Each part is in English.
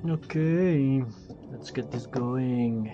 Okay, let's get this going.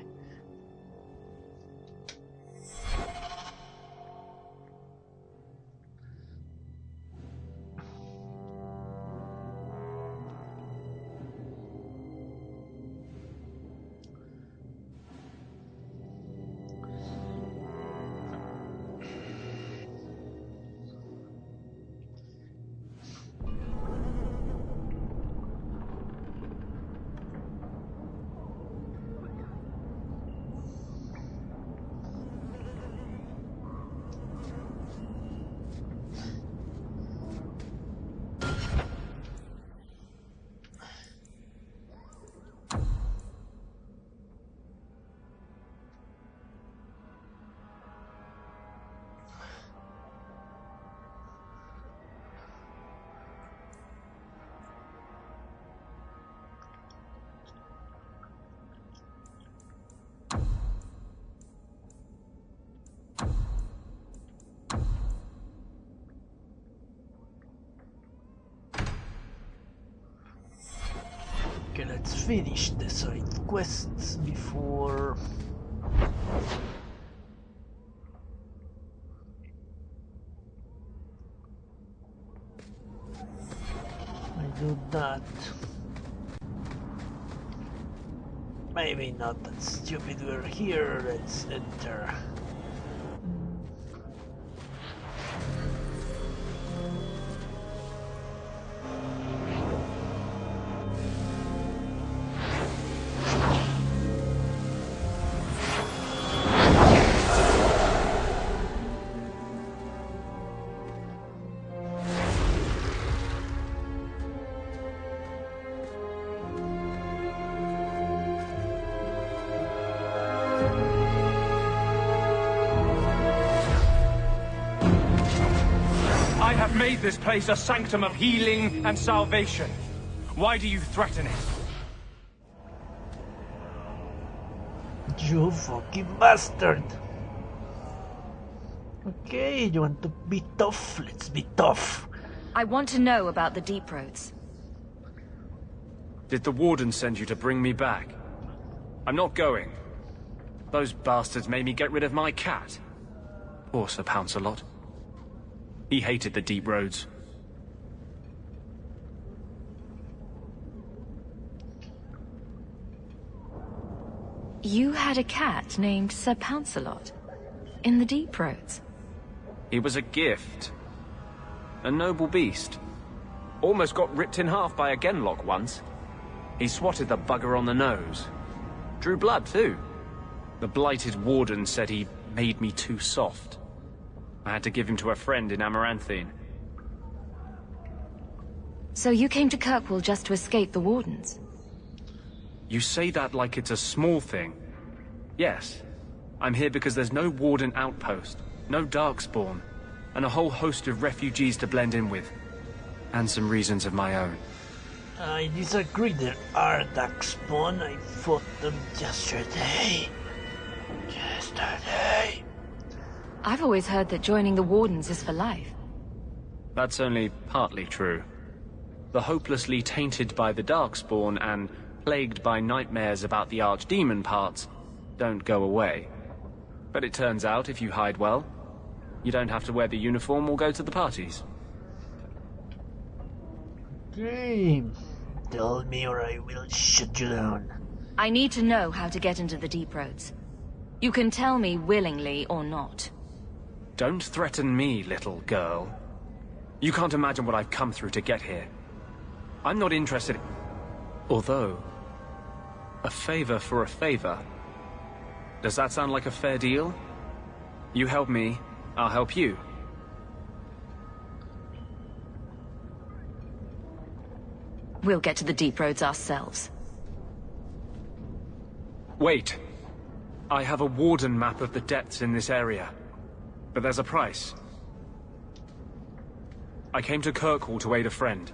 Okay, let's finish the side quests before I do that. Maybe not that stupid. We're here. Let's enter. Made this place a sanctum of healing and salvation. Why do you threaten it? You fucking bastard! Okay, you want to be tough? Let's be tough. I want to know about the deep roads. Did the warden send you to bring me back? I'm not going. Those bastards made me get rid of my cat. Poor Sir Pouncelot. He hated the deep roads. You had a cat named Sir Pouncelot in the deep roads. He was a gift. A noble beast. Almost got ripped in half by a genlock once. He swatted the bugger on the nose. Drew blood too. The blighted warden said he made me too soft. I had to give him to a friend in Amaranthine. So you came to Kirkwall just to escape the wardens? You say that like it's a small thing. Yes. I'm here because there's no warden outpost, no darkspawn, and a whole host of refugees to blend in with. And some reasons of my own. I disagree. There are darkspawn. I fought them yesterday. I've always heard that joining the Wardens is for life. That's only partly true. The hopelessly tainted by the Darkspawn and plagued by nightmares about the Archdemon parts don't go away. But it turns out, if you hide well, you don't have to wear the uniform or go to the parties. Okay. Tell me or I will shut you down. I need to know how to get into the deep roads. You can tell me willingly or not. Don't threaten me, little girl. You can't imagine what I've come through to get here. I'm not interested. Although, a favor for a favor. Does that sound like a fair deal? You help me, I'll help you. We'll get to the deep roads ourselves. Wait. I have a warden map of the depths in this area. But there's a price. I came to Kirkwall to aid a friend.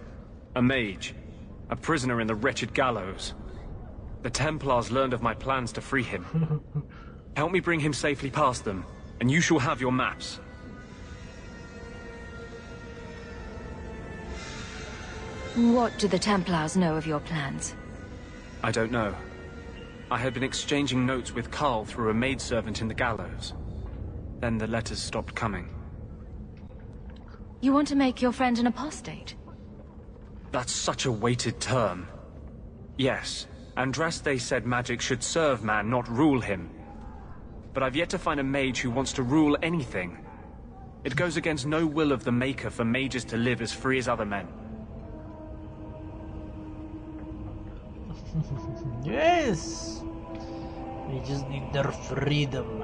A mage. A prisoner in the wretched gallows. The Templars learned of my plans to free him. Help me bring him safely past them, and you shall have your maps. What do the Templars know of your plans? I don't know. I had been exchanging notes with Carl through a maidservant in the gallows. Then the letters stopped coming. You want to make your friend an apostate? That's such a weighted term. Yes, Andraste said magic should serve man, not rule him. But I've yet to find a mage who wants to rule anything. It goes against no will of the Maker for mages to live as free as other men. Yes! They just need their freedom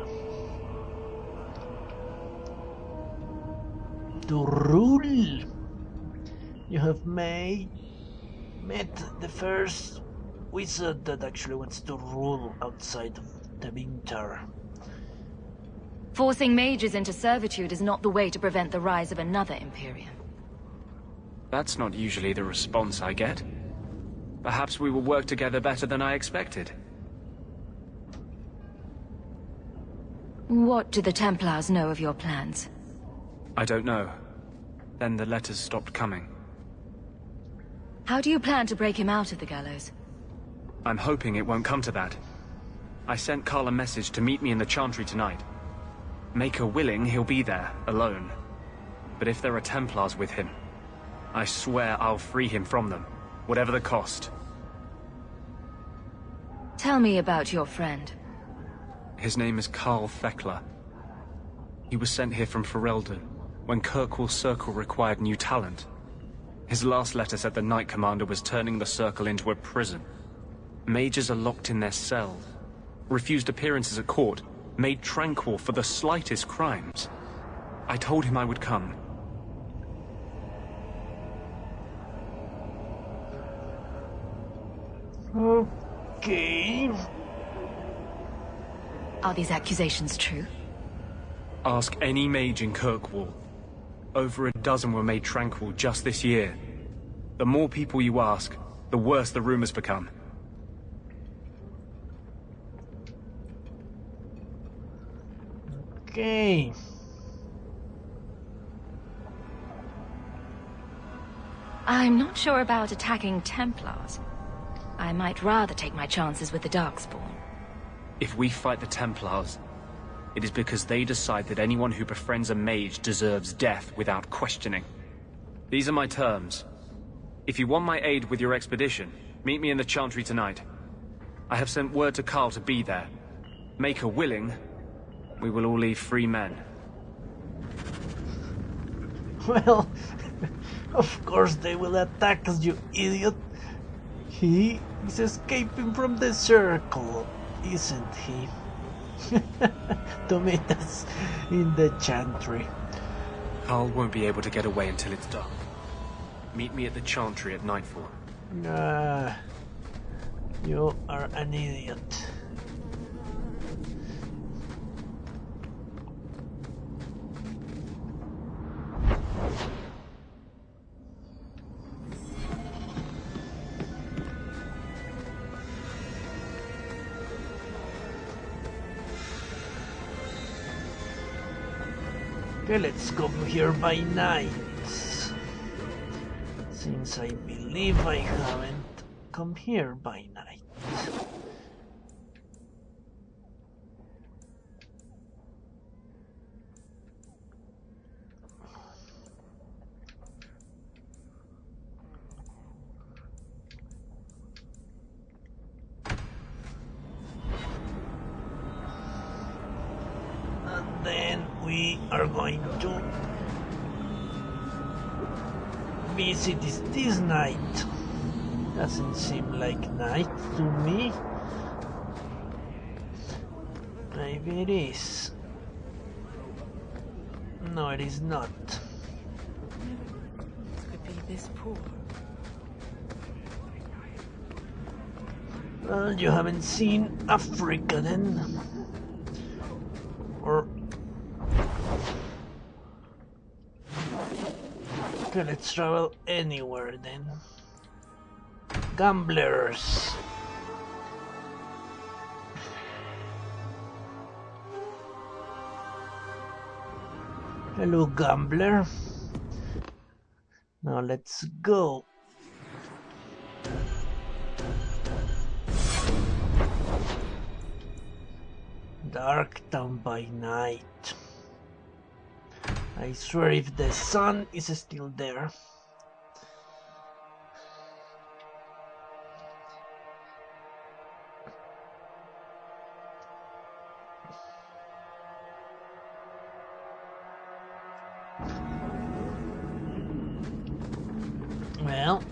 to rule. You have met the first wizard that actually wants to rule outside of the Winter. Forcing mages into servitude is not the way to prevent the rise of another Imperium. That's not usually the response I get. Perhaps we will work together better than I expected. What do the Templars know of your plans? I don't know. Then the letters stopped coming. How do you plan to break him out of the gallows? I'm hoping it won't come to that. I sent Carl a message to meet me in the Chantry tonight. Maker willing, he'll be there, alone. But if there are Templars with him, I swear I'll free him from them, whatever the cost. Tell me about your friend. His name is Carl Thekla. He was sent here from Ferelden, when Kirkwall's Circle required new talent. His last letter said the Knight Commander was turning the Circle into a prison. Mages are locked in their cells, refused appearances at court, made tranquil for the slightest crimes. I told him I would come. Okay. Are these accusations true? Ask any mage in Kirkwall. Over a dozen were made tranquil just this year. The more people you ask, the worse the rumors become. Okay. I'm not sure about attacking Templars. I might rather take my chances with the Darkspawn. If we fight the Templars, it is because they decide that anyone who befriends a mage deserves death without questioning. These are my terms. If you want my aid with your expedition, meet me in the Chantry tonight. I have sent word to Carl to be there. Maker willing, we will all leave free men. Well, of course they will attack us, you idiot. He is escaping from the circle, isn't he? To meet us in the Chantry. Carl won't be able to get away until it's dark. Meet me at the Chantry at nightfall. You are an idiot. Okay, let's come here by night. Since I believe I haven't come here by night. And then we are going to visit this night. Doesn't seem like night to me. Maybe it is. No, it is not. Could be this poor. Well, you haven't seen Africa then. Or... Okay, let's travel anywhere then. Gamblers. Hello, gambler. Now let's go. dark town by night. I swear if the sun is still there. Well,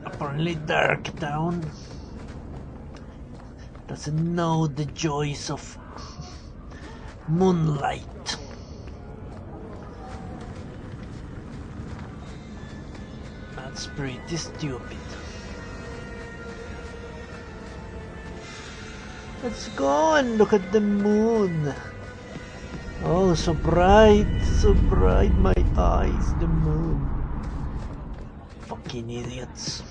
apparently Dark Town doesn't know the joys of moonlight. That's pretty stupid. Let's go and look at the moon. Oh, so bright, my eyes, the moon. Fucking idiots.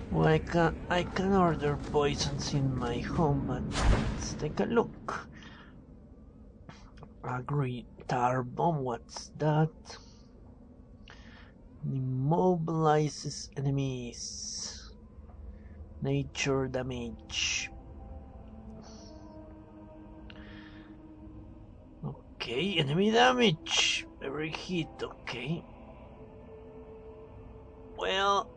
Well, I can order poisons in my home, but let's take a look. Agri tar bomb, what's that? Immobilizes enemies. Nature damage. Okay, enemy damage. Every hit, okay. Well,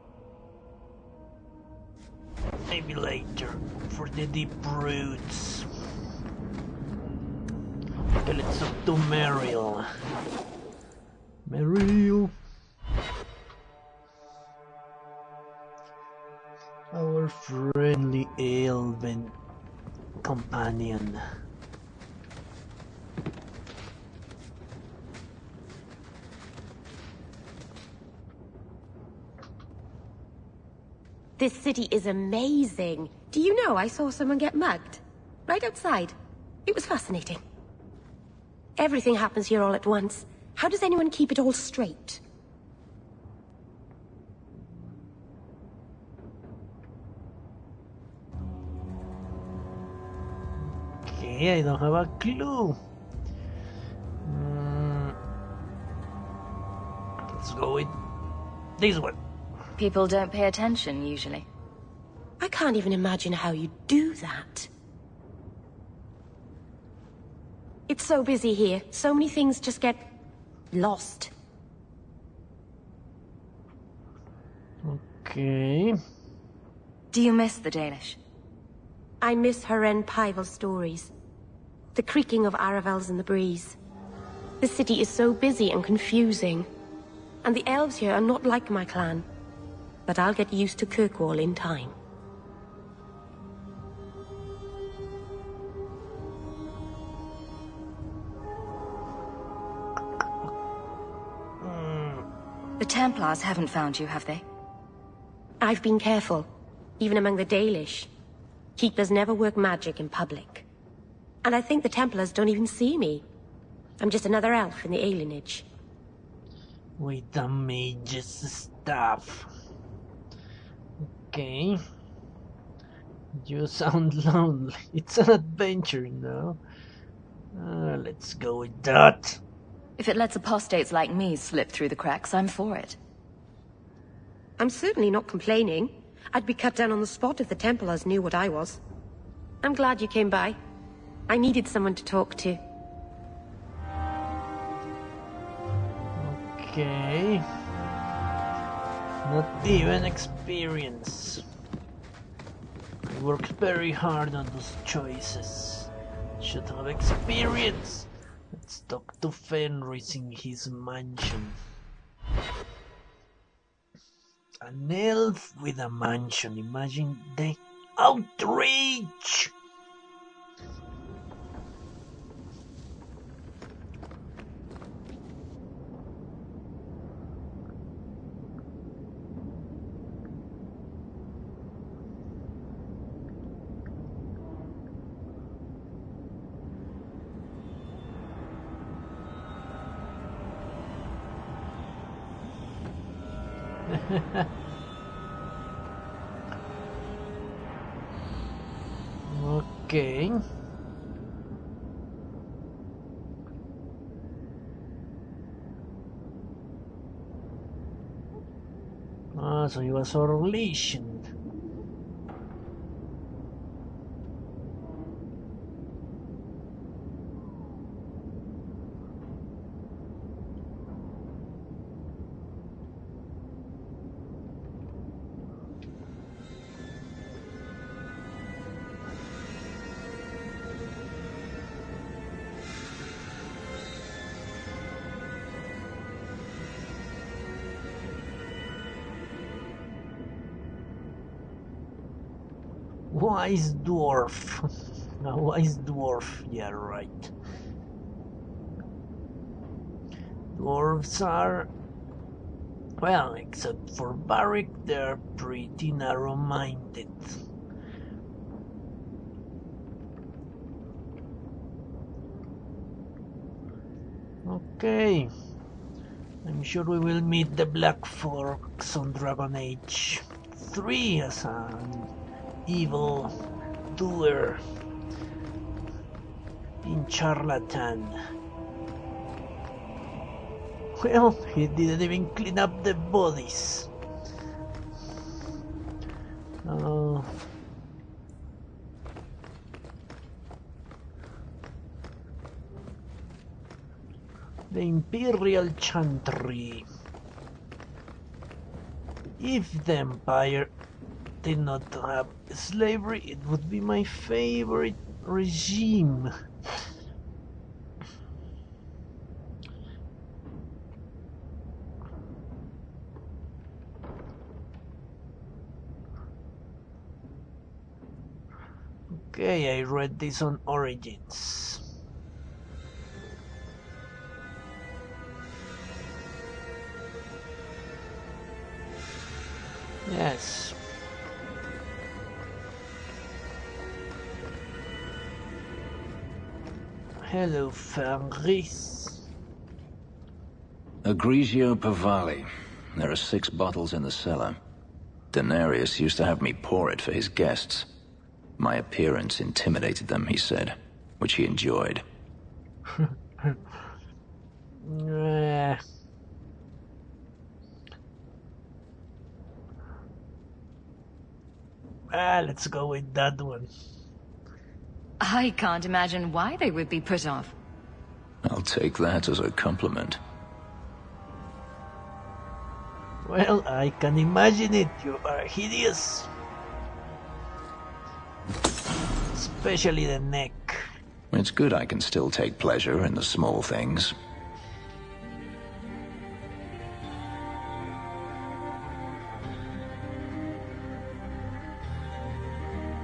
maybe later for the deep roots. Okay, let's talk to Meryl. Meryl. Our friendly elven companion. This city is amazing. Do you know I saw someone get mugged? Right outside. It was fascinating. Everything happens here all at once. How does anyone keep it all straight? Okay, I don't have a clue. Let's go with this one. People don't pay attention, usually. I can't even imagine how you do that. It's so busy here. So many things just get lost. Okay. Do you miss the Danish? I miss Haren Pivel's stories. The creaking of Aravels in the breeze. The city is so busy and confusing. And the elves here are not like my clan. But I'll get used to Kirkwall in time. The Templars haven't found you, have they? I've been careful, even among the Dalish. Keepers never work magic in public. And I think the Templars don't even see me. I'm just another elf in the alienage. With the mage's stuff. Okay. You sound lonely. It's an adventure now. Let's go with that. If it lets apostates like me slip through the cracks, I'm for it. I'm certainly not complaining. I'd be cut down on the spot if the Templars knew what I was. I'm glad you came by. I needed someone to talk to. Okay. Not even experience. I worked very hard on those choices. Should have experience. Let's talk to Fenris in his mansion. An elf with a mansion. Imagine the outrage! Okay. So he was our relation. Wise dwarf. A wise dwarf, yeah, right. Dwarves are, well, except for Barrick, they're pretty narrow-minded. Okay, I'm sure we will meet the Black Forks on Dragon Age 3 as an evil doer in Charlatan. Well, he didn't even clean up the bodies. The Imperial Chantry. If the Empire did not have slavery, it would be my favorite regime. Okay, I read this on Origins. Yes. Hello, Fenris. Agrigio Pavali. There are 6 bottles in the cellar. Denarius used to have me pour it for his guests. My appearance intimidated them, he said, which he enjoyed. Let's go with that one. I can't imagine why they would be put off. I'll take that as a compliment. Well, I can imagine it. You are hideous. Especially the neck. It's good I can still take pleasure in the small things.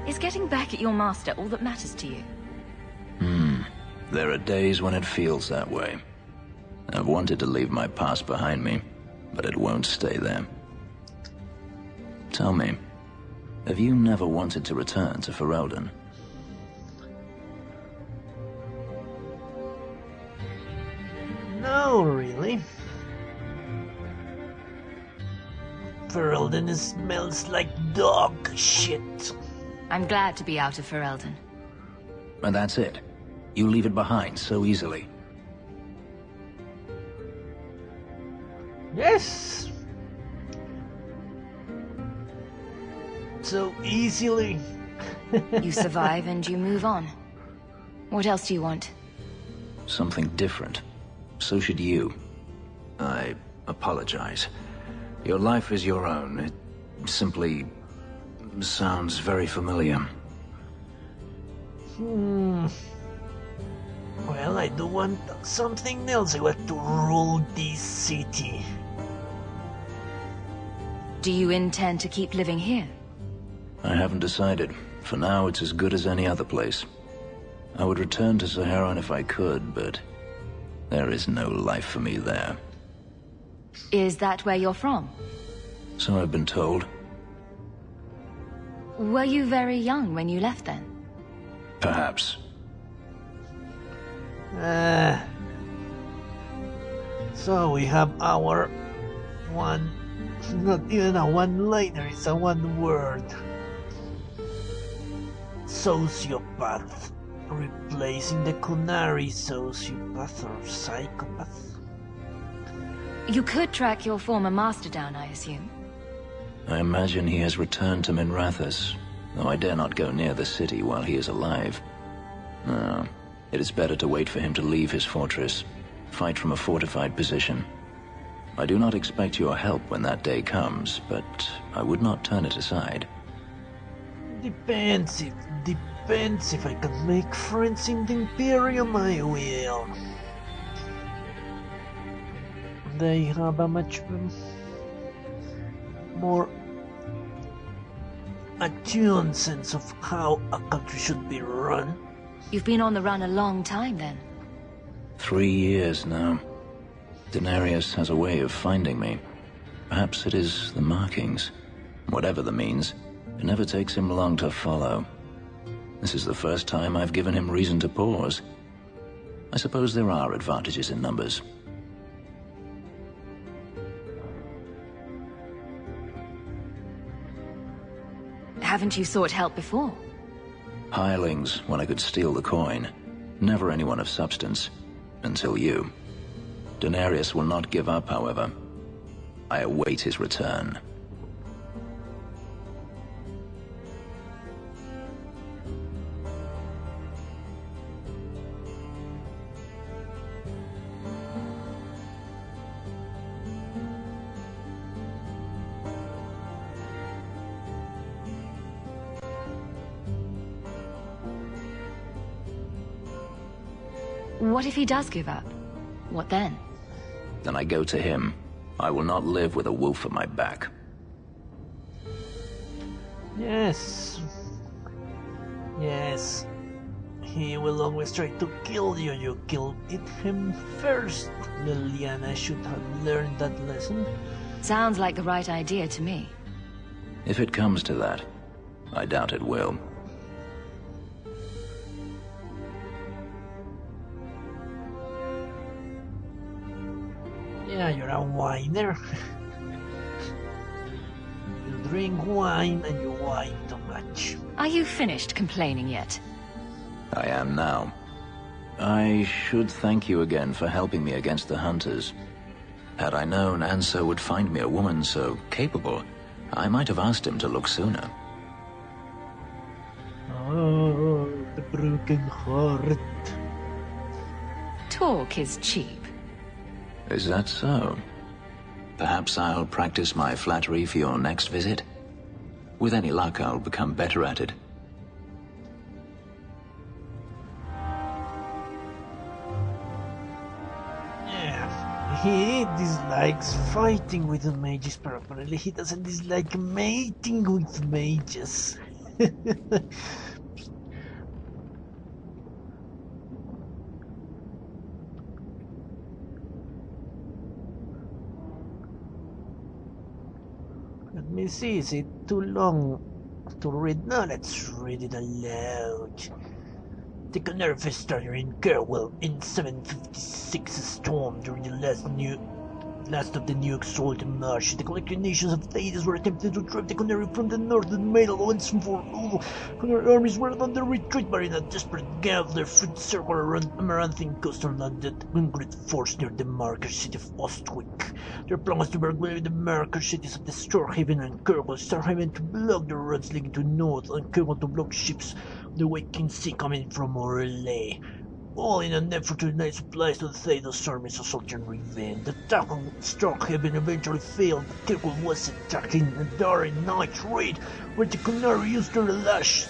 Is getting back at your master all that matters to you? There are days when it feels that way. I've wanted to leave my past behind me, but it won't stay there. Tell me, have you never wanted to return to Ferelden? No, really. Ferelden smells like dog shit. I'm glad to be out of Ferelden. And that's it. You leave it behind so easily. Yes. So easily. You survive and you move on. What else do you want? Something different. So should you. I apologize. Your life is your own. It simply sounds very familiar. Well, I do want something else. I want to rule this city. Do you intend to keep living here? I haven't decided. For now, it's as good as any other place. I would return to Saharan if I could, but there is no life for me there. Is that where you're from? So I've been told. Were you very young when you left then? Perhaps. So we have our one, not even a one-liner, it's a one word. Sociopath, replacing the Kunari sociopath or psychopath. You could track your former master down, I assume. I imagine he has returned to Minrathous, though I dare not go near the city while he is alive. No, it is better to wait for him to leave his fortress, fight from a fortified position. I do not expect your help when that day comes, but I would not turn it aside. Depends if I can make friends in the Imperium, I will. They have a much more attuned sense of how a country should be run. You've been on the run a long time, then. 3 years now. Denarius has a way of finding me. Perhaps it is the markings. Whatever the means, it never takes him long to follow. This is the first time I've given him reason to pause. I suppose there are advantages in numbers. Haven't you sought help before? Hirelings when I could steal the coin. Never anyone of substance. Until you. Denarius will not give up, however. I await his return. What if he does give up? What then? Then I go to him. I will not live with a wolf at my back. Yes. Yes. He will always try to kill you. You killed him first. Liliana should have learned that lesson. Sounds like the right idea to me. If it comes to that, I doubt it will. Yeah, you're a whiner. You drink wine and you whine too much. Are you finished complaining yet? I am now. I should thank you again for helping me against the hunters. Had I known Anso would find me a woman so capable, I might have asked him to look sooner. Oh, the broken heart. Talk is cheap. Is that so? Perhaps I'll practice my flattery for your next visit? With any luck, I'll become better at it. Yeah, he dislikes fighting with the mages, but apparently he doesn't dislike mating with mages. Let me see, is it too long to read? No, let's read it aloud. The Canary started in Kerwell in 756 storm during the last of the new Exalted March. The collected nations of Thaddeus were attempting to drive the Canary from the northern Mail, once for all. Canary armies were under retreat, but in a desperate gallop, their fleet circled around Amaranthine coast and landed in great force near the market city of Ostwick. Their plan was to burglarize the market cities of the Starhaven and Kerwell. Starhaven to block the roads leading to north, and Kerwell to block ships of the Waking Sea coming from Orlais. All in an effort to deny supplies to the Thaddeus armies assault and revenge. The attack on Starhaven eventually failed, but Kerwell was attacked in a dark night raid, where the Canary used their lash.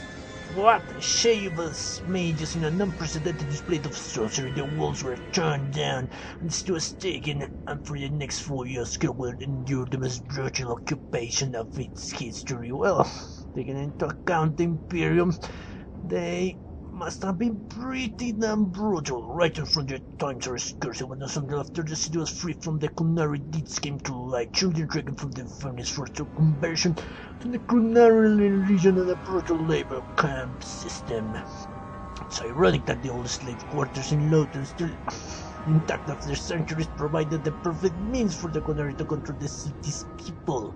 What a shameless mages in an unprecedented display of sorcery. The walls were torn down and the city was taken, and for the next 4 years Kerwell endured the most brutal occupation of its history. Well, taking into account the Imperium, they must have been pretty damn brutal. Right in front of their times are scarce, when sometime after the city was free from the Canary, deeds came to light. Children taken from the furnace for conversion to the Canary religion and a brutal labor camp system. It's ironic that the old slave quarters in Lowton still intact after centuries provided the perfect means for the Canary to control the city's people.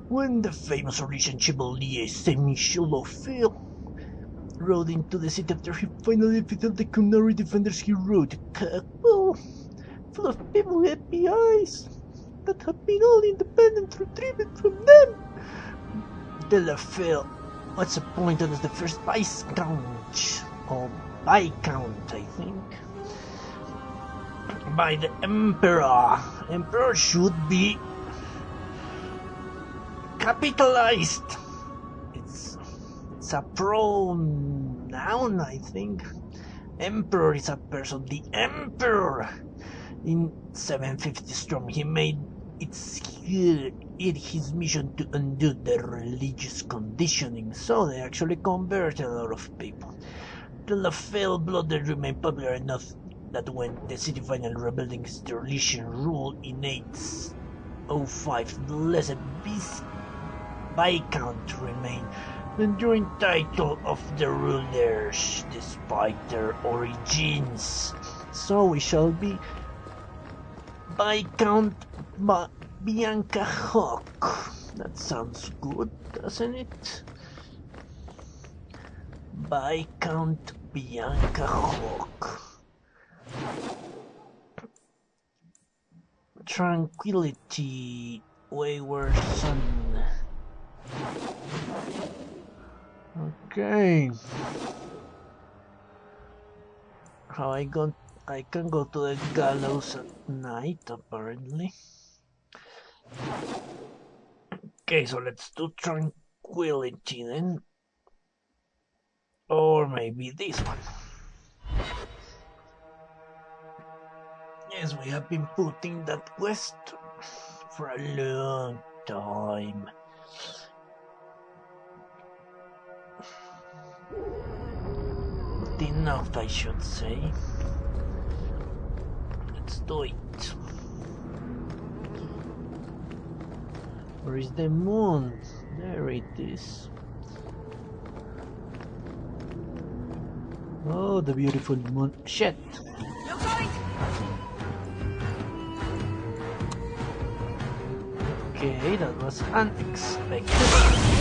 When the famous Orician Chevalier Saint-Michel fell, rode into the city after he finally defeated the Canary defenders, he rode a castle full of people with happy eyes that have been all independent retrieved from them. Delafell was appointed as the first Viscount, or Viscount, I think, by the Emperor. Emperor should be capitalized. It's a pronoun, I think. Emperor is a person. The Emperor. In 750 storm, he made it's here in his mission to undo the religious conditioning, so they actually convert a lot of people. The Lafel-blooded remain popular enough that when the city finally rebuilding its religion rule in 805, the blessed Viscount remain the enduring title of the rulers despite their origins. So we shall be Viscount Bianca Hawk. That sounds good, doesn't it? Viscount Bianca Hawk. Tranquility, wayward son. Okay. How I can go to the gallows at night, apparently. Okay, so let's do tranquility then. Or maybe this one. Yes, we have been putting that quest for a long time. Not enough, I should say. Let's do it. Where is the moon? There it is. Oh, the beautiful moon. Shit! Okay, that was unexpected.